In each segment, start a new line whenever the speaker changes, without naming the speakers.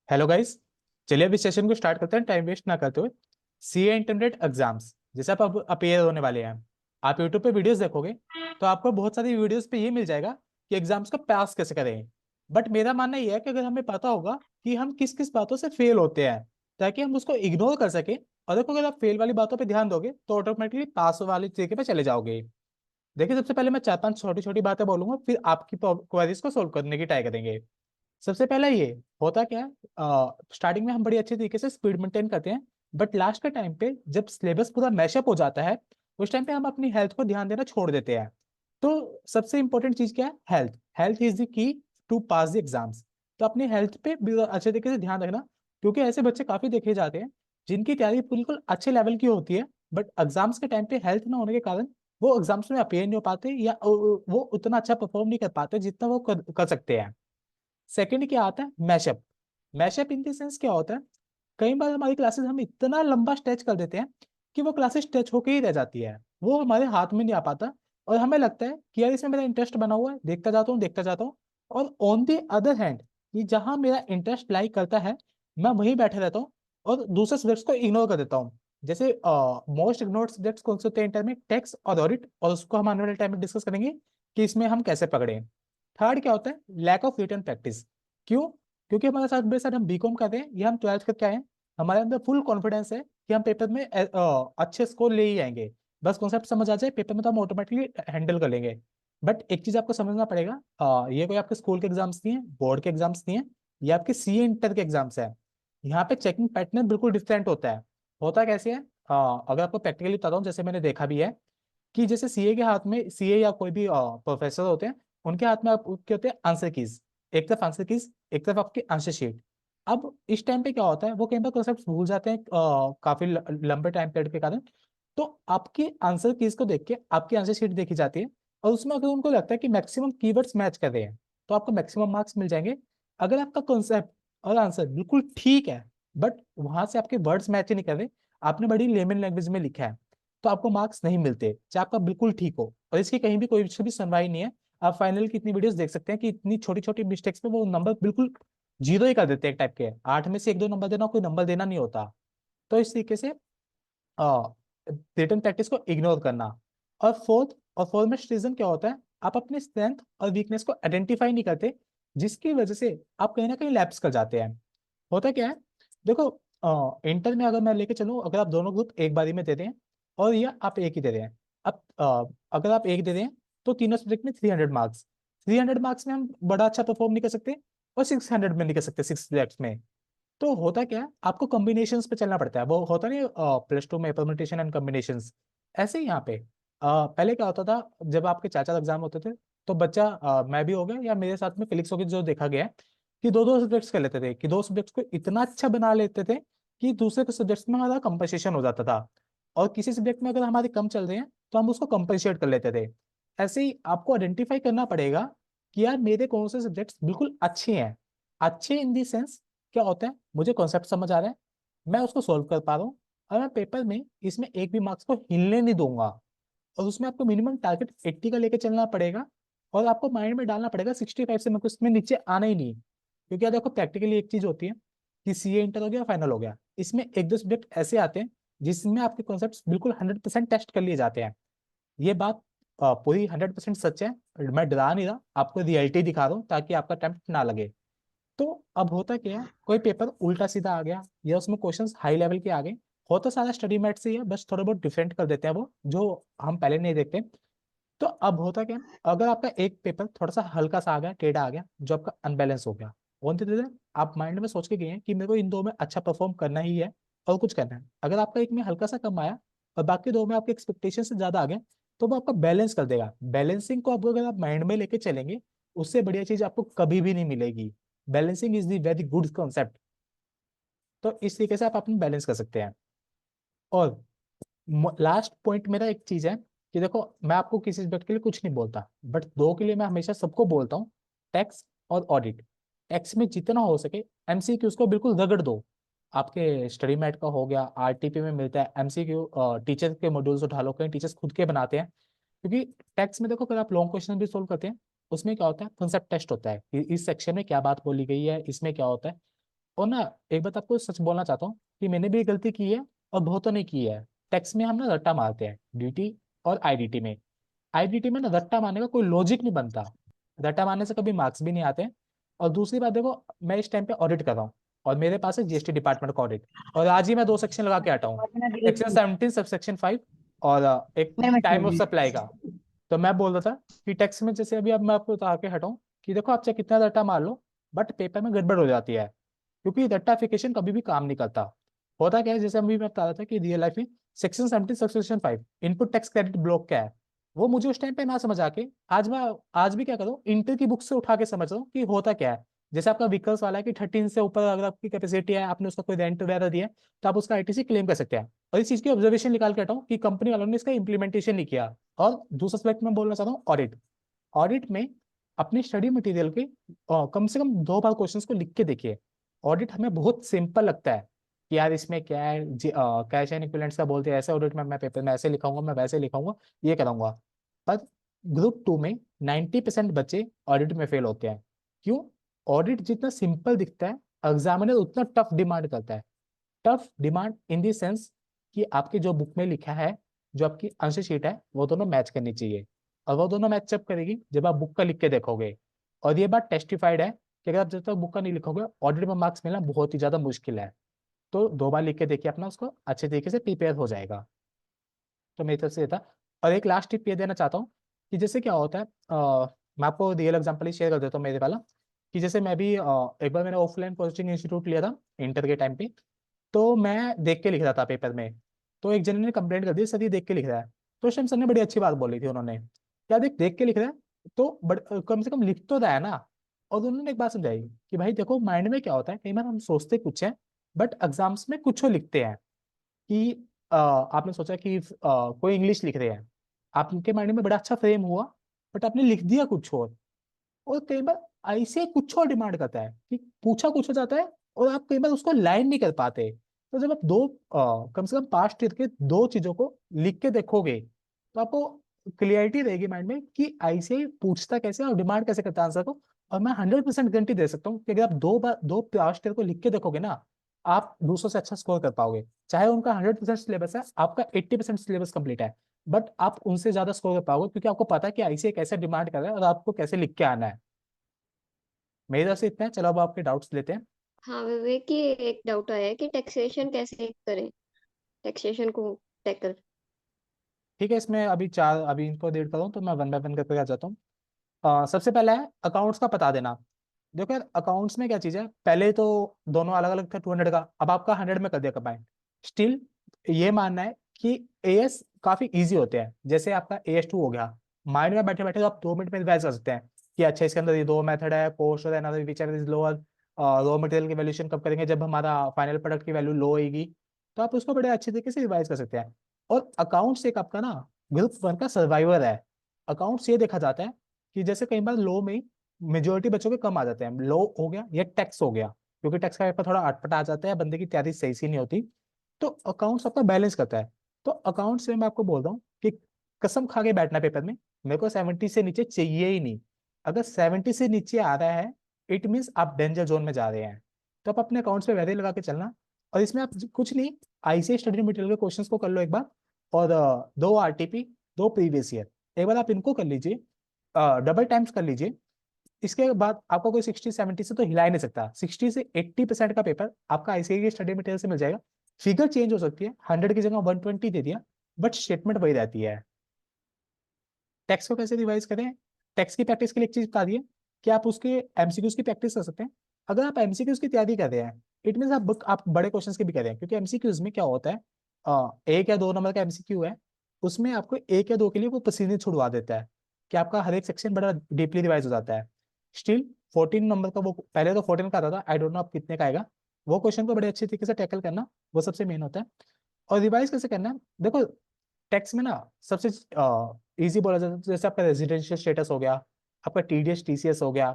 Hello guys. चलिए अभी session को स्टार्ट करते हैं टाइम वेस्ट ना करते हुए। सीए इंटरमीडिएट एग्जाम्स जैसे आप अब अपेयर होने वाले हैं। आप यूट्यूब पे वीडियोस देखोगे तो आपको बहुत सारी वीडियोस पे ये मिल जाएगा कि एग्जाम्स को पास कैसे करें। बट मेरा मानना ये है कि अगर हमें पता होगा कि हम किस किस बातों से फेल होते हैं ताकि हम उसको इग्नोर कर सकें। और देखो, अगर आप फेल वाली बातों पे ध्यान दोगे तो ऑटोमेटिकली पास वाली तरीके पे चले जाओगे। देखिए, सबसे पहले मैं 4-5 छोटी छोटी बातें बोलूंगा, फिर आपकी क्वेरीज को सोल्व करने की ट्राई करेंगे। सबसे पहला ये होता क्या है, स्टार्टिंग में हम बड़ी अच्छे तरीके से स्पीड मेंटेन करते हैं। बट लास्ट के टाइम पे जब सिलेबस पूरा मैशअप हो जाता है, उस टाइम पे हम अपनी हेल्थ को ध्यान देना छोड़ देते हैं। तो सबसे इंपॉर्टेंट चीज क्या है? Health. Health is the key to pass the exams. तो अपनी हेल्थ पे भी अच्छे तरीके से ध्यान रखना, क्योंकि ऐसे बच्चे काफी देखे जाते हैं जिनकी तैयारी बिल्कुल अच्छे लेवल की होती है, बट एग्जाम्स के टाइम पे हेल्थ ना होने के कारण वो एग्जाम्स में अपेयर नहीं हो पाते या वो उतना अच्छा परफॉर्म नहीं कर पाते जितना वो कर सकते हैं। सेकंड क्या आता है? Mashup. Mashup in the sense क्या होता है, कई बार हमारी क्लासेस हम इतना लंबा स्ट्रेच कर देते हैं कि वो क्लासेस स्ट्रेच होके ही रह जाती है, वो हमारे हाथ में नहीं आ पाता। और हमें लगता है कि यार इसमें मेरा इंटरेस्ट बना हुआ है, देखता जाता हूँ देखता जाता हूँ। और ऑन द अदर हैंड, कि जहां मेरा इंटरेस्ट लाई करता है मैं वहीं बैठे रहता हूँ और दूसरे सब्जेक्ट्स को इग्नोर कर देता हूँ। जैसे मोस्ट इग्नोर्ड सब्जेक्ट्स कौन से होते हैं इंटर में? टेक्स्ट और ऑडिट, और उसको हम आने वाले टाइम में डिस्कस करेंगे कि इसमें हम कैसे पकड़े। थर्ड क्या होता है? Lack of written practice. क्यों? क्योंकि हमारे साथ बेशक हम बीकॉम कर रहे हैं या हम ट्वेल्थ करके आए हैं, हमारे अंदर फुल कॉन्फिडेंस है कि हम पेपर में अच्छे स्कोर ले ही आएंगे। बस कॉन्सेप्ट समझ आ जाए पेपर में तो हम ऑटोमेटिकली हैंडल कर लेंगे। बट एक चीज आपको समझना पड़ेगा, ये कोई आपके स्कूल के एग्जाम्स नहीं है, बोर्ड के एग्जाम्स नहीं है, ये आपके सीए इंटर के एग्जाम्स है। यहाँ पे चेकिंग पैटर्न बिल्कुल डिफरेंट होता है। होता कैसे है? अगर आपको प्रैक्टिकली बताता हूँ, जैसे मैंने देखा भी है कि जैसे सीए के हाथ में, सीए या कोई भी प्रोफेसर होते हैं, उनके हाथ में आप क्या होते हैं? Answer keys. एक तरफ आंसर कीज, एक तरफ आपकी आंसर शीट। अब इस टाइम पे क्या होता है, वो कई बार कॉन्सेप्ट भूल जाते हैं काफी लंबे टाइम पीरियड के कारण। तो आपकी आंसर कीज को देख के आपकी आंसर शीट देखी जाती है, और उसमें अगर उनको लगता है कि मैक्सिमम कीवर्ड्स मैच कर रहे हैं तो आपको मैक्सिमम मार्क्स मिल जाएंगे। अगर आपका कॉन्सेप्ट और आंसर बिल्कुल ठीक है, बट वहां से आपके वर्ड्स मैच ही नहीं कर रहे, आपने बड़ी लेमन लैंग्वेज में लिखा है, तो आपको मार्क्स नहीं मिलते चाहे आपका बिल्कुल ठीक हो। और इसकी कहीं भी कोई भी सुनवाई नहीं है। आप फाइनल की इतनी वीडियोस देख सकते हैं कि इतनी छोटी छोटी मिस्टेक्स पे वो नंबर बिल्कुल जीरो ही कर देते हैं। एक टाइप के 8 में से 1-2 नंबर देना, कोई नंबर देना नहीं होता। तो इस तरीके से रिटन प्रैक्टिस को इग्नोर करना। और फोरमोस्ट रीजन क्या होता है? आप अपने स्ट्रेंथ और वीकनेस को आइडेंटिफाई नहीं करते, जिसकी वजह से आप कहीं ना कहीं लैप्स कर जाते हैं। होता क्या है? देखो, इंटर में अगर मैं लेके चलूं, अगर आप दोनों ग्रुप एक बारी में दे रहे हैं और या आप एक ही दे रहे हैं। अब अगर आप एक दे रहे हैं तो तीनों सब्जेक्ट में 300 मार्क्स। 300 मार्क्स में हम बड़ा अच्छा परफॉर्म नहीं कर सकते, और 600 में नहीं कर सकते 6 सब्जेक्ट्स में। तो होता क्या है, आपको कॉम्बिनेशंस पे चलना पड़ता है। वो होता नहीं, +2 में परम्यूटेशन एंड कॉम्बिनेशंस। ऐसे ही यहाँ पे पहले क्या होता था, जब आपके चाचा एग्जाम होते थे तो बच्चा, मैं भी हो गया या मेरे साथ में फिलिक्स हो गया, जो देखा गया है कि दो दो सब्जेक्ट्स कर लेते थे, कि दो सब्जेक्ट्स को इतना अच्छा बना लेते थे कि दूसरे के सब्जेक्ट्स में हमारा कंपनसेशन हो जाता था। और किसी सब्जेक्ट में अगर हमारे कम चल रहे हैं तो हम उसको कंपनसेट कर लेते थे। ऐसे ही आपको आइडेंटिफाई करना पड़ेगा कि यार मेरे कौन से सब्जेक्ट्स बिल्कुल अच्छे हैं। अच्छे इन दी सेंस क्या होता है? मुझे कॉन्सेप्ट समझ आ रहा है, मैं उसको सोल्व कर पा रहा हूँ, और मैं पेपर में इसमें एक भी मार्क्स को हिलने नहीं दूंगा। और उसमें आपको मिनिमम टारगेट 80 का लेके चलना पड़ेगा। और आपको माइंड में डालना पड़ेगा 65 से मेरे को इसमें नीचे आना ही नहीं। क्योंकि यार देखो, प्रैक्टिकली एक चीज होती है कि सीए इंटर हो गया, फाइनल हो गया, इसमें एक दो सब्जेक्ट ऐसे आते हैं जिसमें आपके कॉन्सेप्ट बिल्कुल 100% टेस्ट कर लिए जाते हैं। ये बात पूरी 100% सच है। मैं डरा नहीं रहा, आपको रियलिटी दिखा रहा हूँ ताकि आपका अटेम्प्ट ना लगे। तो अब होता क्या है, कोई पेपर उल्टा सीधा आ गया या उसमें क्वेश्चंस हाई लेवल के आ गए, होता सारा स्टडी मैट से ही है, बस थोड़ा बहुत डिफरेंट कर देते हैं वो, जो हम पहले नहीं देखते। तो अब होता क्या है, अगर आपका एक पेपर थोड़ा सा हल्का सा आ गया, टेढ़ा आ गया, जो आपका अनबैलेंस हो गया, ऑन द आप माइंड में सोच के गए हैं कि मेरे को इन दो में अच्छा परफॉर्म करना ही है और कुछ करना है। अगर आपका एक में हल्का सा कम आया और बाकी दो में आपके एक्सपेक्टेशन से ज्यादा आ गया, तो वो आपका बैलेंस कर देगा। बैलेंसिंग को आप अगर आप माइंड में लेके चलेंगे, उससे बढ़िया चीज आपको कभी भी नहीं मिलेगी। Balancing is the very good concept. तो इस तरीके से आप अपनी बैलेंस कर सकते हैं। और लास्ट पॉइंट मेरा एक चीज है कि देखो, मैं आपको किसी सब्जेक्ट के लिए कुछ नहीं बोलता, बट दो के लिए मैं हमेशा सबको बोलता हूँ, टैक्स और ऑडिट। टैक्स में जितना हो सके एमसीक्यू उसको बिल्कुल रगड़ दो। आपके स्टडी मैट का हो गया, आरटीपी में मिलता है एमसीक्यू, टीचर के मॉड्यूल्स उठा लो, कहीं टीचर्स खुद के बनाते हैं। क्योंकि टैक्स में देखो, अगर आप लॉन्ग क्वेश्चन भी सोल्व करते हैं, उसमें क्या होता है, कॉन्सेप्ट टेस्ट होता है कि इस सेक्शन में क्या बात बोली गई है, इसमें क्या होता है। और ना एक बात आपको सच बोलना चाहता हूँ कि मैंने भी ये गलती की है और बहुतों ने की है। टेक्स्ट में हम ना रट्टा मारते हैं डीटी और आईडीटी में। आईडीटी में ना रट्टा मारने का कोई लॉजिक नहीं बनता। रट्टा मारने से कभी मार्क्स भी नहीं आते हैं। और दूसरी बात देखो, मैं इस टाइम पे ऑडिट कर रहा हूँ और मेरे पास है जीएसटी डिपार्टमेंट का ऑडिट, और आज ही मैं 2 सेक्शन लगा के हटा हूँ, सेक्शन 17 सब सेक्शन 5 और एक टाइम ऑफ सप्लाई का। तो मैं बोल रहा था कि टैक्स में जैसे अभी अब मैं आपको बता के हटाऊं कि देखो आप चाहे कितना रट्टा मार लो, बट पेपर में गड़बड़ हो जाती है, क्योंकि रट्टाफिकेशन कभी भी काम नहीं करता। होता क्या है, जैसे अभी मैं बता रहा था कि रियल लाइफ में section 17 section 5 input tax credit block क्या है, वो मुझे उस टाइम पे ना समझ आके आज भी क्या करूँ, इंटर की बुक से उठा के समझ रहा हूँ कि होता क्या है। जैसे आपका व्हीकल्स वाला है कि 13 से ऊपर अगर आपकी कैपेसिटी है, आपने उसका कोई रेंट वगैरह दिया है, तो आप उसका आईटीसी क्लेम कर सकते हैं। और इस चीज की ऑब्जर्वेशन निकाल के हटाऊं कि कंपनी वालों ने इसका इंप्लीमेंटेशन नहीं किया। और दूसरा एस्पेक्ट में बोलना चाहता हूँ ऑडिट। ऑडिट में अपने स्टडी मटेरियल के कम से कम 2 बार क्वेश्चंस को लिख के देखिए। ऑडिट हमें बहुत सिंपल लगता है कि यार इसमें क्या है, कैश एंड इक्विवेलेंट्स का बोलते हैं ऐसे ऑडिट में, मैं पेपर में ऐसे लिखाऊंगा, मैं वैसे लिखाऊंगा, ये कराऊंगा। पर ग्रुप 2 में 90% बच्चे ऑडिट में फेल होते हैं। क्यों? ऑडिट जितना सिंपल दिखता है, एग्जामिनर उतना टफ डिमांड करता है। Tough demand in the sense कि आपके जो बुक में लिखा है, जो आपकी आंसर शीट है, वो दोनों मैच करनी चाहिए। और वो दोनों मैच जब करेगी जब आप बुक का लिख के देखोगे। और ये बात टेस्टिफाइड है कि अगर आप जब तक बुक का नहीं लिखोगे, ऑडिट में मार्क्स मिलना बहुत ही ज्यादा मुश्किल है। तो 2 बार लिख के देखिए अपना, उसको अच्छे तरीके से प्रिपेयर हो जाएगा। तो मेरी तरफ से ये था। और एक लास्ट टिप ये देना चाहता हूँ कि जैसे क्या होता है, मैं आपको रियल एग्जांपल ही शेयर कर देता हूँ मेरे वाला। कि जैसे मैं भी एक बार मैंने ऑफलाइन कोचिंग इंस्टीट्यूट लिया था इंटर के टाइम पे। तो मैं देख के लिख रहा था पेपर में। तो एक जन ने कंप्लेंट कर दी, सर ये देख के लिख रहा है। तो उस टाइम सर ने बड़ी अच्छी बात बोली थी उन्होंने, क्या देख देख के लिख रहा है तो कम से कम लिख तो रहा है ना। और उन्होंने एक बात समझाई कि भाई देखो, माइंड में क्या होता है, कई बार हम सोचते कुछ है बट एग्जाम्स में कुछ और लिखते हैं। कि आपने सोचा कि कोई इंग्लिश लिख रहे हैं, आपके माइंड में बड़ा अच्छा फ्रेम हुआ, बट आपने लिख दिया कुछ और कई बार ऐसे कुछ और डिमांड करता है कि पूछा कुछ हो जाता है, और आप कई बार उसको लाइन नहीं कर पाते। तो जब आप कम से कम पास्ट ईयर के 2 चीजों को लिख के देखोगे, तो आपको क्लियरिटी रहेगी माइंड में कि ऐसे ही पूछता कैसे और डिमांड कैसे करता है आंसर को। और मैं 100% गारंटी दे सकता हूँ कि अगर आप 2 पास्ट ईयर को लिख के देखोगे ना, आप दूसरों से अच्छा स्कोर कर पाओगे। चाहे उनका 100% सिलेबस है, आपका 80% सिलेबस कंप्लीट है, बट आप उनसे ज्यादा स्कोर कर पाओगे, क्योंकि आपको पता है कि ऐसे कैसे डिमांड कर रहा है और आपको कैसे लिख के आना है। मेरी तरफ से इतना है, चलो अब आपके डाउट्स लेते हैं।
हाँ विवेक, ये एक डाउट आया है कि टैक्सेशन कैसे करें, टैक्सेशन को टैकल।
ठीक है, इसमें अभी 4 अभी इनको रीड करूँ तो मैं वन बाय वन करके आ जाता हूँ। सबसे पहला है अकाउंट्स का पता देना। देखो यार, अकाउंट्स में क्या चीज है, पहले तो दोनों अलग अलग था 200 का, अब आपका 100 में कर दिया कंबाइंड। स्टिल ये मानना है कि एएस काफी इजी होते हैं। जैसे आपका AS2 हो गया, माइंड में बैठे बैठे तो आप 2 मिनट में रिवाइज कर सकते हैं कि अच्छा इसके अंदर ये 2 मेथड है, कॉस्ट और another whichever is lower, raw material की वैल्यूएशन कब करेंगे, जब हमारा फाइनल प्रोडक्ट की वैल्यू लो होगी। तो आप उसको बड़े अच्छे तरीके से रिवाइज कर सकते हैं। और अकाउंट्स एक आपका ना ग्रुप 1 का सर्वाइवर है। अकाउंट्स ये देखा जाता है कि जैसे कई बार लो में मेजोरिटी बच्चों के कम आ जाते हैं, लो हो गया या टैक्स हो गया, क्योंकि टैक्स का पेपर थोड़ा अटपट आ जाता है, बंदे की तैयारी सही सी नहीं होती। तो अकाउंट्स आपका बैलेंस करता है। तो अकाउंट्स में मैं आपको बोल रहा हूँ कि कसम खा के बैठना पेपर में, मेरे को 70 से नीचे चाहिए ही नहीं। अगर 70 से नीचे आ रहा है, इट मीन्स आप डेंजर जोन में जा रहे हैं। तो आप अपने अकाउंट्स पे वैल्यू लगा के चलना। और इसमें आप कुछ नहीं, आईसीआई स्टडी मटेरियल के क्वेश्चंस को कर लो एक बार, और 2 आरटीपी, 2 प्रीवियस ईयर, एक बार आप इनको कर लीजिए, डबल टाइम्स कर लीजिए। इसके बाद आपको कोई 60-70 से तो हिला ही नहीं सकता। 60 से 80% का पेपर आपका आईसीआई के स्टडी मटेरियल से मिल जाएगा। फिगर चेंज हो सकती है, 100 की जगह 120 दे दिया, बट स्टेटमेंट वही रहती है। टेक्स्ट को कैसे रिवाइज करें, टेक्स्ट की प्रैक्टिस के लिए एक चीज बता दिए कि आप उसके एमसीक्यूज की प्रैक्टिस कर सकते हैं। अगर आप एमसीक्यूज की तैयारी कर रहे हैं, इट मीन आप बड़े क्वेश्चन की भी कर रहे हैं, क्योंकि एमसीक्यूज में क्या होता है, 1 या 2 नंबर का एमसीक्यू है, उसमें आपको 1 या 2 के लिए वो पसीने छुड़वा देता है कि आपका हर एक सेक्शन बड़ा डीपली रिवाइज हो जाता है। स्टिल 14 नंबर का, वो पहले तो 14 का आता था, आई डोंट नो अब कितने का आएगा। वो क्वेश्चन को बड़े अच्छे तरीके से टैकल करना, वो सबसे मेन होता है। और रिवाइज कैसे करना है, देखो टैक्स में ना सबसे इजी बोला जाता है, जैसे आपका रेजिडेंशियल स्टेटस हो गया, आपका टीडीएस टीसीएस हो गया।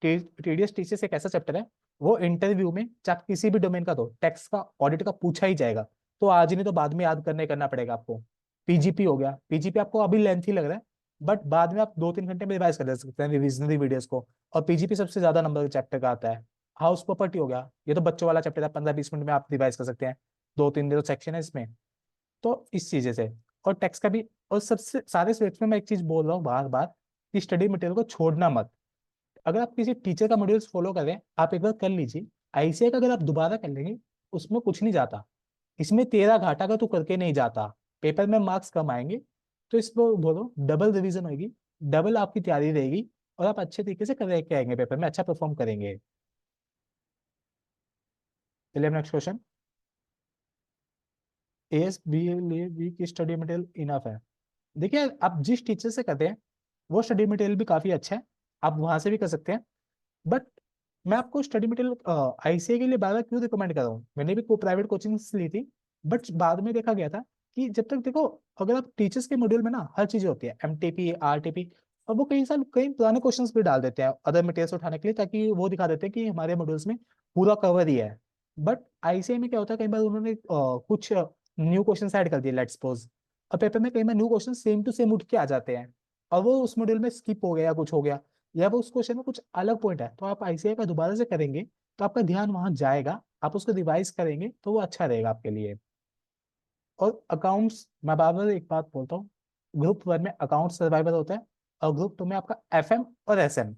टीडीएस टीसीएस एक ऐसा चैप्टर है, वो इंटरव्यू में चाहे आप किसी भी डोमेन का दो, टैक्स का ऑडिट का पूछा ही जाएगा। तो आज ही नहीं तो बाद में याद करना पड़ेगा आपको। पीजीपी हो गया, पीजीपी आपको अभी लेंथी लग रहा है, बट बाद में आप 2-3 घंटे में रिवाइज कर ले सकते हैं रिविजनरी वीडियोस को। और पीजीपी सबसे ज्यादा नंबर चैप्टर का आता है। हाउस प्रॉपर्टी हो गया, ये तो बच्चों वाला चैप्टर है, 15-20 मिनट में आप रिवाइज कर सकते हैं, 2-3 जो सेक्शन है इसमें। तो इस चीजें से, और टेक्स्ट का भी, और सबसे सारे सब्जेक्ट्स में मैं एक चीज बोल रहा हूँ बार बार कि स्टडी मटेरियल को छोड़ना मत। अगर आप किसी टीचर का मॉड्यूल्स फॉलो कर रहे हैं, आप एक बार कर लीजिए। आईसीआई का अगर आप दोबारा कर लेंगे, उसमें कुछ नहीं जाता। इसमें तेरा घाटा का तू करके नहीं जाता, पेपर में मार्क्स कम आएंगे। तो इसको बोलो डबल रिवीजन होगी, डबल आपकी तैयारी रहेगी, और आप अच्छे तरीके से कर के आएंगे, पेपर में अच्छा परफॉर्म करेंगे। चलिए नेक्स्ट क्वेश्चन। एस बी लिए बी की स्टडी मटेरियल इनफ है? देखिए, आप जिस टीचर से करते हैं वो स्टडी मटेरियल भी काफी अच्छा है, आप वहां से भी कर सकते हैं। बट मैं आपको स्टडी मटेरियल आईसीए के लिए बार बार क्यों रिकमेंड कर रहा हूँ, मैंने भी प्राइवेट कोचिंग ली थी, बट बाद में देखा गया था कि जब तक देखो, अगर आप टीचर्स के मॉड्यूल में ना हर चीज होती है, एमटीपी आरटीपी, और वो कई साल कई पुराने क्वेश्चंस भी डाल देते हैं अदर मटेरियल्स उठाने के लिए, ताकि वो दिखा देते हैं कि हमारे मॉड्यूल्स में पूरा कवर ही है। बट आईसीआई में क्या होता है, कई बार उन्होंने कुछ न्यू क्वेश्चन ऐड कर दिए, लेट्स सपोज, और पेपर में कई बार new question same to same उठ के आ जाते हैं, और वो उस मॉड्यूल में स्किप हो गया या कुछ हो गया, या वो उस क्वेश्चन में कुछ अलग पॉइंट है, तो आप आईसीआई का दोबारा से करेंगे तो आपका ध्यान वहां जाएगा, आप उसको रिवाइज करेंगे तो वो अच्छा रहेगा आपके लिए। और अकाउंट्स, मैं बार बार एक बात बोलता हूँ, ग्रुप 1 में अकाउंट सर्वाइवल होता है, और ग्रुप 2 में आपका एफएम और एसएम।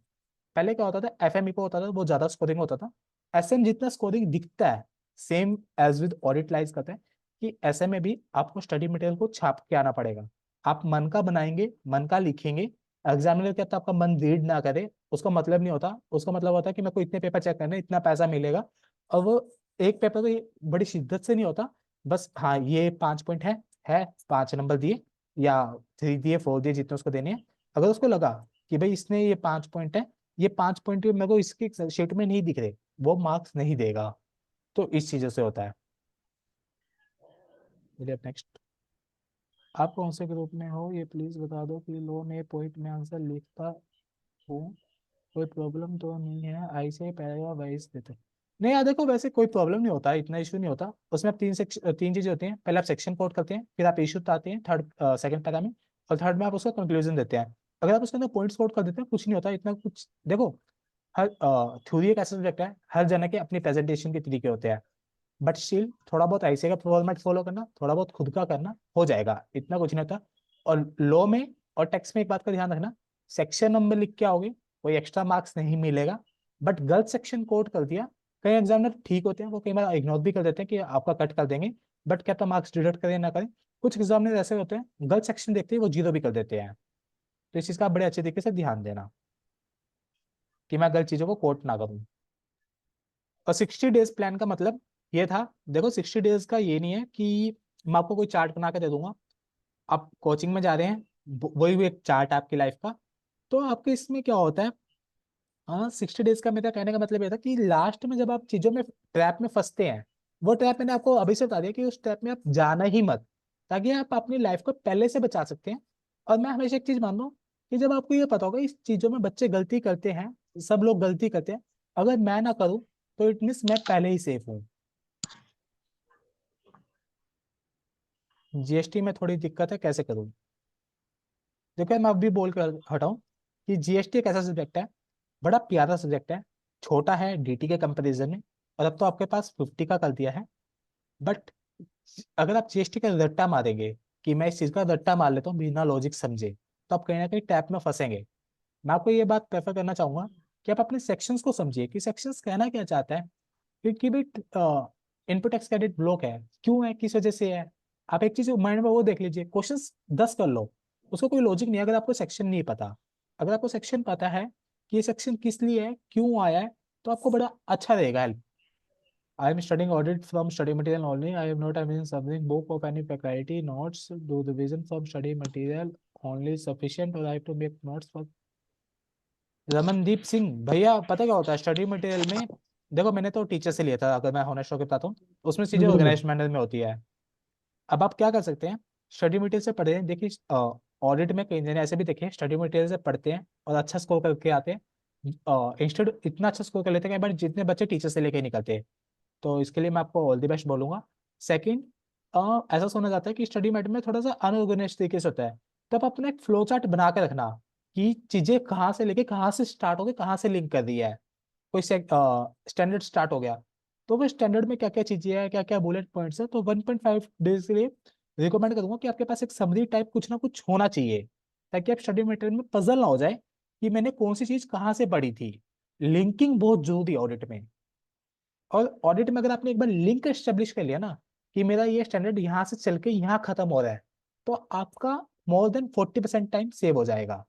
पहले क्या होता था, एफएम को होता था वो ज्यादा स्कोरिंग होता था, एसएम जितना स्कोरिंग दिखता है सेम एज विद ऑडिट लाइज करते हैं कि एसएम में भी आपको स्टडी मटेरियल को छाप के आना पड़ेगा। आप मन का बनाएंगे, मन का लिखेंगे, एग्जामिनर कहता है आपका मन रीड ना करे, उसका मतलब नहीं होता, उसका मतलब होता है कि मेरे को इतने पेपर चेक करने इतना पैसा मिलेगा, और वो एक पेपर तो ये बड़ी शिद्दत से नहीं होता, बस हाँ ये 5 पॉइंट है 5 नंबर दिए या 3 दिए 4 दिए जितने उसको देने हैं, अगर उसको लगा कि भाई इसने ये 5 पॉइंट है, ये 5 पॉइंट मेरे को इसकी शीट में नहीं दिख रहे, वो मार्क्स नहीं देगा। तो इस चीजों से होता है। चलिए नेक्स्ट। आप कौन से ग्रुप में हो ये प्लीज बता दो कि लो में पॉइंट में आंसर लिखता हूँ, कोई प्रॉब्लम तो नहीं है, ऐसे ही पैराग्राफ वाइज देते। नहीं यार देखो, वैसे कोई प्रॉब्लम नहीं होता, इतना इशू नहीं होता। उसमें आप तीन चीजें होती हैं, पहले आप सेक्शन कोड करते हैं, फिर आप इशू आते हैं थर्ड सेकंड पैरा में, और थर्ड में आप उसका कंक्लूजन देते हैं। अगर आप उसके अंदर पॉइंट्स कोड कर देते हैं, कुछ नहीं होता इतना कुछ। देखो, हर थ्योरी एक ऐसा सब्जेक्ट है, हर जने के अपने प्रेजेंटेशन के तरीके होते हैं, बट स्टिल थोड़ा बहुत ऐसे का फॉर्मेट फॉलो करना, थोड़ा बहुत खुद का करना, हो जाएगा, इतना कुछ नहीं होता। और लॉ में और टेक्स्ट में एक बात का ध्यान रखना, सेक्शन नंबर लिख के आओगे कोई एक्स्ट्रा मार्क्स नहीं मिलेगा, बट गलत सेक्शन कोड कर दिया, कई एग्जामिनर ठीक होते हैं, वो कई बार इग्नोर भी कर देते हैं कि आपका कट कर देंगे, बट क्या तो मार्क्स डिडक्ट करें ना करें। कुछ एग्जामिनर ऐसे होते हैं गलत सेक्शन देखते ही वो जीरो भी कर देते हैं, तो इस चीज का आप बड़े अच्छे तरीके से ध्यान देना कि मैं गलत चीजों को कोट ना करूँ। और 60 डेज प्लान का मतलब ये था, देखो 60 डेज का ये नहीं है कि मैं आपको कोई चार्ट बना के दे दूंगा, आप कोचिंग में जा रहे हैं, वही भी एक चार्ट है आपकी लाइफ का। तो आपके इसमें क्या होता है, हाँ 60 डेज का मेरा कहने का मतलब ये था कि लास्ट में जब आप चीजों में ट्रैप में फंसते हैं, वो ट्रैप मैंने आपको अभी से बता दिया कि उस ट्रैप में आप जाना ही मत, ताकि आप अपनी लाइफ को पहले से बचा सकते हैं। और मैं हमेशा एक चीज मानता हूँ कि जब आपको ये पता होगा इस चीजों में बच्चे गलती करते हैं, सब लोग गलती करते हैं, अगर मैं ना करूँ तो इट मीन्स मैं पहले ही सेफ हूँ। जीएसटी में थोड़ी दिक्कत है, कैसे करूँ? देखो मैं अभी बोल कर हटाऊं कि जीएसटी एक ऐसा सब्जेक्ट है, बड़ा प्यारा सब्जेक्ट है, छोटा है डीटी के कंपैरिजन में, और अब तो आपके पास 50 का कर दिया है। बट अगर आप जीएसटी का रट्टा मारेंगे कि मैं इस चीज का रट्टा मार लेता हूँ बिना लॉजिक समझे, तो आप कहीं ना कहीं टैप में फंसेंगे। मैं आपको ये बात प्रेफर करना चाहूंगा कि आप अपने सेक्शंस को समझिए कि सेक्शंस कहना क्या चाहता है, क्योंकि भाई इनपुट टैक्स क्रेडिट ब्लॉक है, क्यों है, किस वजह से है। आप एक चीज माइंड में वो देख लीजिए, क्वेश्चंस 10 कर लो, उसका कोई लॉजिक नहीं है अगर आपको सेक्शन नहीं पता। अगर आपको सेक्शन पता है कि ये सेक्शन किस लिए है, क्यों आया है, तो आपको बड़ा अच्छा रहेगा help. I am studying audit from study material only. I am not having something book of any faculty notes. Do the vision from study material only sufficient or I have to make notes for? Ramandeep Singh भैया, पता क्या होता है study material में, देखो मैंने तो teacher से लिया था, अगर मैं होनेस्ट होकर बताता हूँ, उसमें चीजें ऑर्गेनाइज मैनर में होती है। अब आप क्या कर सकते हैं, स्टडी मटेरियल से पढ़े हैं, देखिए ऑडिट में कई जने ऐसे भी देखे हैं स्टडी मटेरियल से पढ़ते हैं और अच्छा स्कोर करके आते हैं, इंस्टेड इतना अच्छा स्कोर कर लेते हैं, बट जितने बच्चे टीचर से लेके निकलते हैं। तो इसके लिए मैं आपको ऑल द बेस्ट बोलूंगा। सेकंड, ऐसा सुना जाता है कि स्टडी मेट में थोड़ा सा अनऑर्गेनाइज तरीके से होता है, तो आप अपना एक फ्लो चार्ट बना के रखना कि चीजें कहाँ से लेके कहाँ से स्टार्ट होके कहाँ से लिंक कर रही है। कोई स्टैंडर्ड स्टार्ट हो गया, तो वो स्टैंडर्ड में क्या क्या चीजें हैं, क्या क्या बुलेट पॉइंट्स है, तो 1.5 डेज के लिए रिकमेंड करूंगा कि आपके पास एक समरी टाइप कुछ ना कुछ होना चाहिए, ताकि आप स्टडी मटेरियल में पजल ना हो जाए कि मैंने कौन सी चीज कहाँ से पढ़ी थी। लिंकिंग बहुत जरूरी है ऑडिट में। और ऑडिट में अगर आपने एक बार लिंक एस्टेब्लिश कर लिया ना कि मेरा ये स्टैंडर्ड यहाँ से चल के यहाँ खत्म हो रहा है, तो आपका मोर देन 40% टाइम सेव हो जाएगा।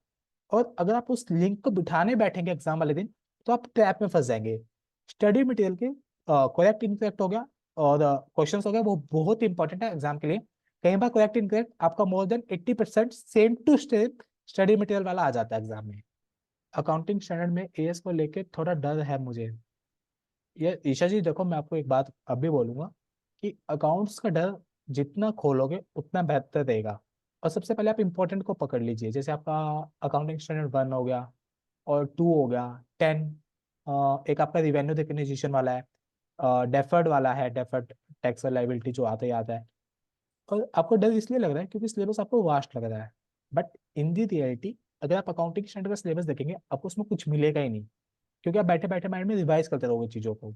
और अगर आप उस लिंक को बिठाने बैठेंगे एग्जाम वाले दिन, तो आप ट्रैप में फंस जाएंगे। स्टडी मटेरियल के करेक्ट इनकरेक्ट हो गया और क्वेश्चन हो गया, वो बहुत इंपॉर्टेंट है एग्जाम के लिए। कई बार करेक्ट इनकरेक्ट आपका more than 80% same to same study material वाला आ जाता है एग्जाम में। अकाउंटिंग स्टैंडर्ड में एएस को लेके थोड़ा डर है मुझे। ये ईशा जी देखो, मैं आपको एक बात अभी बोलूंगा कि अकाउंट्स का डर जितना खोलोगे उतना बेहतर रहेगा। और सबसे पहले आप इंपॉर्टेंट को पकड़ लीजिए, जैसे आपका अकाउंटिंग स्टैंडर्ड 1 हो गया और 2 हो गया, 10, एक आपका रिवेन्यू रिकग्निशन वाला है, डेफर्ड वाला है, डेफर्ड टैक्स लाइबिलिटी जो आता ही आता है। और आपको डर इसलिए लग रहा है क्योंकि सिलेबस आपको वास्ट लग रहा है, बट इन दी रियलिटी अगर आप अकाउंटिंग स्टैंडर्ड का सिलेबस देखेंगे आपको उसमें कुछ मिलेगा ही नहीं, क्योंकि आप बैठे बैठे माइंड में रिवाइज करते रहोगे चीजों को।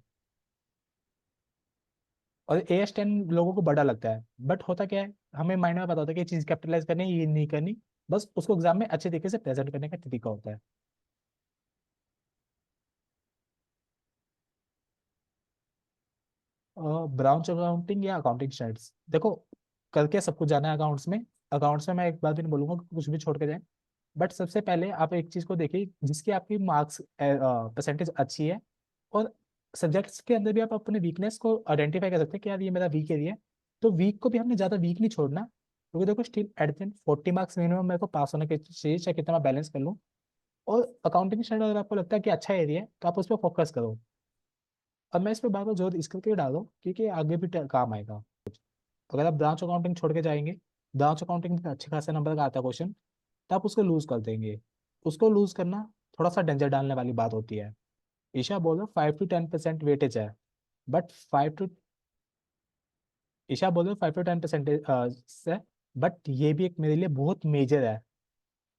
और AS10 लोगों को बड़ा लगता है, बट होता क्या है, हमें माइंड में पता होता है कि ये चीज कैपिटलाइज करनी है, ये नहीं करनी, बस उसको एग्जाम में अच्छे तरीके से प्रेजेंट करने का तरीका होता है। ब्रांच अकाउंटिंग या अकाउंटिंग स्टैंडर्ड्स, देखो करके सब कुछ जाना है अकाउंट्स में। अकाउंट्स में मैं एक बात भी नहीं बोलूंगा कि कुछ भी छोड़ के जाए, बट सबसे पहले आप एक चीज को देखिए जिसकी आपकी मार्क्स परसेंटेज अच्छी है। और सब्जेक्ट्स के अंदर भी आप अपने वीकनेस को आइडेंटिफाई कर सकते हैं कि यार ये मेरा वीक एरिया है, तो वीक को भी हमने ज्यादा वीक नहीं छोड़ना, क्योंकि देखो still at the end 40 marks minimum मेरे को पास होने के चाहिए, चाहे कितना मैं बैलेंस कर लूँ। और अकाउंटिंग स्टैंडर्ड अगर आपको लगता है कि अच्छा एरिया है तो आप उस पर फोकस करो। अब मैं इस पर बार बार जोर इस करके डाल दूँ क्योंकि आगे भी काम आएगा। अगर आप ब्रांच अकाउंटिंग छोड़ के जाएंगे, ब्रांच अकाउंटिंग में अच्छे खासे नंबर का आता है क्वेश्चन, तो आप उसको लूज कर देंगे। उसको लूज करना थोड़ा सा डेंजर डालने वाली बात होती है। ईशा बोलो 5 to 10% वेटेज है, बट 5 to ईशा बोलो 5 to 10% से, बट ये भी एक मेरे लिए बहुत मेजर है।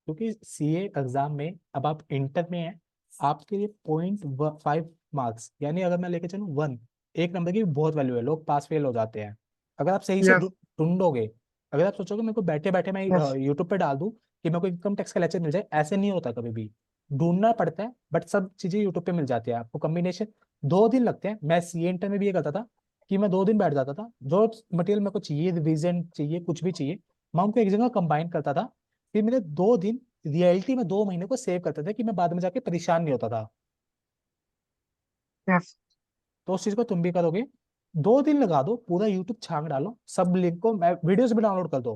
क्योंकि सीए एग्जाम में अब आप इंटर में हैं, आपके लिए 0.5 मार्क्स, यानी अगर मैं लेके चलूँ 1, एक नंबर की भी बहुत वैल्यू है, लोग पास फेल हो जाते हैं। अगर आप सही से
यस
ढूंढोगे, अगर आप सोचोगे मेरे को बैठे बैठे मैं
यस
यूट्यूब पे डाल दूं कि मेरे को इनकम टैक्स का लेक्चर मिल जाए, ऐसे नहीं होता कभी भी। ढूंढना पड़ता है, बट सब चीजें यूट्यूब पे मिल जाती है आपको। कॉम्बिनेशन 2 दिन लगते हैं। मैं सीए इंटर में भी ये करता था कि मैं 2 दिन बैठ जाता था, जो मटेरियल मेरे को चाहिए, रिवीजन चाहिए, कुछ भी चाहिए, मैं उनको एक जगह कंबाइन करता था। फिर मेरे 2 दिन रियलिटी में 2 महीने को सेव करते थे कि मैं बाद में जाके परेशान नहीं होता था।
यस
तो उस चीज को तुम भी करोगे। 2 दिन लगा दो, पूरा यूट्यूब छांग डालो, सब लिंक को, मैं वीडियोस भी डाउनलोड कर दो,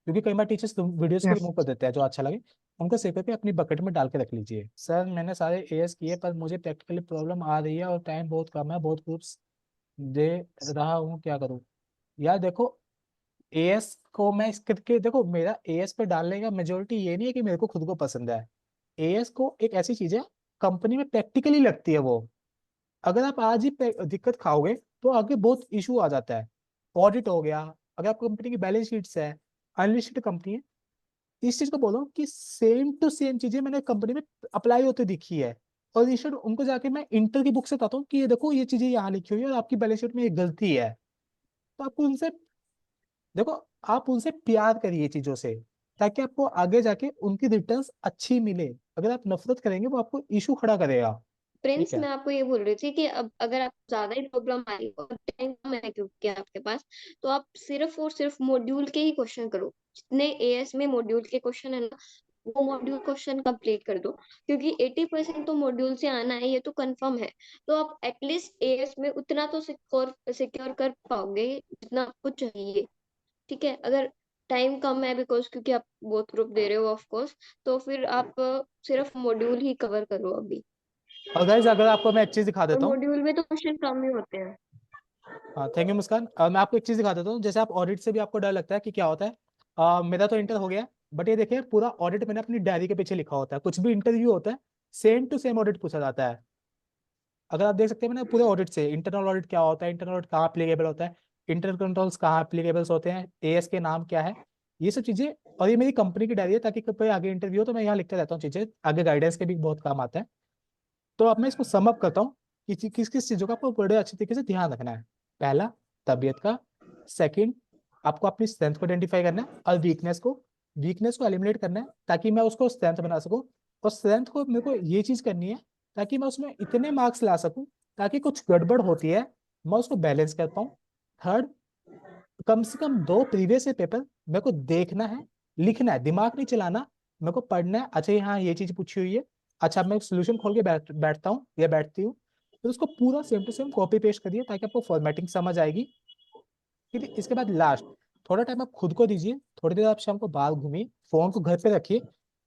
क्योंकि कई बार टीचर्स तुम वीडियोस को
यस
रिमूव कर देते हैं जो अच्छा लगे। उनको सेव करके अपनी बकेट में डाल के रख लीजिए। सर मैंने सारे एएस किए पर मुझे प्रैक्टिकली प्रॉब्लम आ रही है और टाइम बहुत कम है, बहुत ग्रुप्स दे रहा हूँ, क्या करूँ। यार देखो, एएस को मैं इस करके देखो, मेरा एएस पे डालने का मेजोरिटी ये नहीं है कि मेरे को खुद को पसंद है। एएस को एक ऐसी चीज है, कंपनी में प्रैक्टिकली लगती है वो। अगर आप आज ही दिक्कत खाओगे तो आगे बहुत इशू आ जाता है। ऑडिट हो गया, अगर आप कंपनी की बैलेंस शीट्स है, अनलिस्टेड कंपनी है, इस चीज को बोलो कि सेम टू सेम चीजें मैंने कंपनी में अप्लाई होते दिखी है। और इंस्टेड उनको जाके मैं इंटर की बुक से बताता हूँ कि ये देखो ये चीजें यहाँ लिखी हुई है और आपकी बैलेंस शीट में ये गलती है। तो आपको उनसे देखो, आप उनसे प्यार करिए चीजों से, ताकि आपको आगे जाके उनकी रिटर्न्स अच्छी मिले। अगर आप नफरत करेंगे वो आपको इशू खड़ा करेगा। ठीक
प्रिंस,
है।
मैं आपको ये बोल रही थी कि अब अगर आप ज्यादा ही प्रॉब्लम आ रही है और टाइम कम है क्योंकि आपके पास, तो आप सिर्फ और सिर्फ मॉड्यूल के ही क्वेश्चन करो। जितने एएस में मॉड्यूल के क्वेश्चन है ना, वो मॉड्यूल क्वेश्चन कंप्लीट कर दो, क्योंकि 80% तो मॉड्यूल से आना है, ये तो कंफर्म है। तो आप एटलीस्ट एएस में उतना तो सिक्योर कर पाओगे जितना आपको चाहिए। ठीक है, अगर टाइम कम है बिकॉज क्योंकि आप बहुत ग्रुप दे रहे हो ऑफ कोर्स, तो फिर आप सिर्फ मॉड्यूल ही कवर करो अभी।
और गाइस अगर आपको मैं एक चीज दिखा
और
देता हूँ।
मॉड्यूल में तो क्वेश्चन कम ही होते हैं।
हाँ थैंक यू मुस्कान। मैं आपको एक चीज दिखा देता हूँ, जैसे आप ऑडिट से भी आपको डर लगता है कि क्या होता है। मेरा तो इंटर हो गया, बट ये देखिए पूरा ऑडिट मैंने अपनी डायरी के पीछे लिखा होता है। कुछ भी इंटरव्यू होता है, सेम टू सेम ऑडिट पूछा जाता है। अगर आप देख सकते हैं मैंने पूरे ऑडिट से, इंटरनल ऑडिट क्या होता है, इंटरनल ऑडिट कहाँ अप्लीकेबल होता है, इंटरनल कंट्रोल्स कहाँ अप्लीकेबल्स होते हैं, एएस के नाम क्या है, ये सब चीजें। और ये मेरी कंपनी की डायरी है, ताकि कभी आगे इंटरव्यू हो तो मैं यहाँ लिखते रहता हूँ चीजें, आगे गाइडेंस के भी बहुत काम आता है। तो अब मैं इसको सम अप करता हूँ कि किस किस चीजों का आपको बड़े अच्छे तरीके से ध्यान रखना है। पहला, तबीयत का। सेकंड, आपको अपनी स्ट्रेंथ को आइडेंटिफाई करना है, और वीकनेस को एलिमिनेट करना है ताकि मैं उसको स्ट्रेंथ बना सकूं। और स्ट्रेंथ को मेरे को ये चीज करनी है ताकि मैं उसमें इतने मार्क्स ला सकूं ताकि कुछ गड़बड़ होती है मैं उसको बैलेंस कर पाऊं। थर्ड, कम से कम 2 प्रीवियस पेपर मेरे को देखना है, लिखना है, दिमाग नहीं चलाना। मेरे को पढ़ना है, अच्छा हाँ ये चीज पूछी हुई है, अच्छा मैं सोल्यूशन खोल के बैठता हूँ या बैठती हूँ, फिर उसको पूरा same to same copy paste करिए ताकि आपको फॉर्मेटिंग समझ आएगी। फिर इसके बाद लास्ट, थोड़ा टाइम आप खुद को दीजिए, थोड़ी देर आप शाम को बाहर घूमिए, फोन को घर पे रखिए,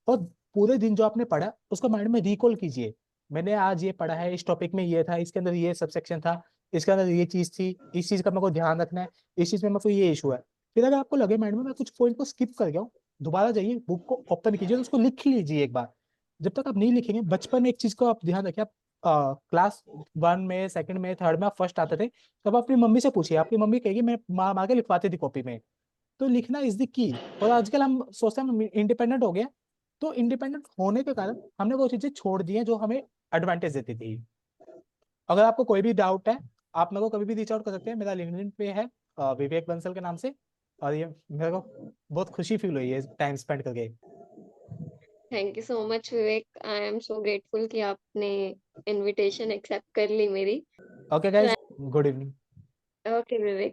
और पूरे दिन जो आपने पढ़ा उसको माइंड में रिकॉल कीजिए। मैंने आज ये पढ़ा है, इस टॉपिक में ये था, इसके अंदर ये सबसेक्शन था, इसके अंदर ये चीज थी, इस चीज का मेरे को ध्यान रखना है, इस चीज में मेरे को ये इशू है। फिर अगर आपको लगे माइंड में मैं कुछ पॉइंट को स्किप कर गया हूँ, दोबारा जाइए, बुक को ओपन कीजिए, तो उसको लिख लीजिए एक बार। जब तक आप नहीं लिखेंगे, बचपन में एक चीज को आप ध्यान रखिए, आप क्लास 1 में, सेकंड में, थर्ड में आप फर्स्ट आते थे, तब अपनी मम्मी से पूछिए, आपकी मम्मी कहेगी मैं माँ माँ के लिखवाती थी कॉपी में। तो लिखना इज द की। और आजकल हम सोचते हैं हम इंडिपेंडेंट हो गए, तो इंडिपेंडेंट होने के कारण हमने वो चीजें छोड़ दी हैं जो हमें एडवांटेज देती थी। अगर आपको कोई भी डाउट है, आप मेरे को कभी भी रीच आउट कर सकते हैं, मेरा लिंक्डइन पे है, विवेक बंसल के नाम से। और ये मेरे को बहुत खुशी फील हुई है टाइम स्पेंड करके।
Thank you so much Vivek, I am so grateful कि आपने इनविटेशन एक्सेप्ट कर ली मेरी।
Okay guys, good evening.
Okay विवेक।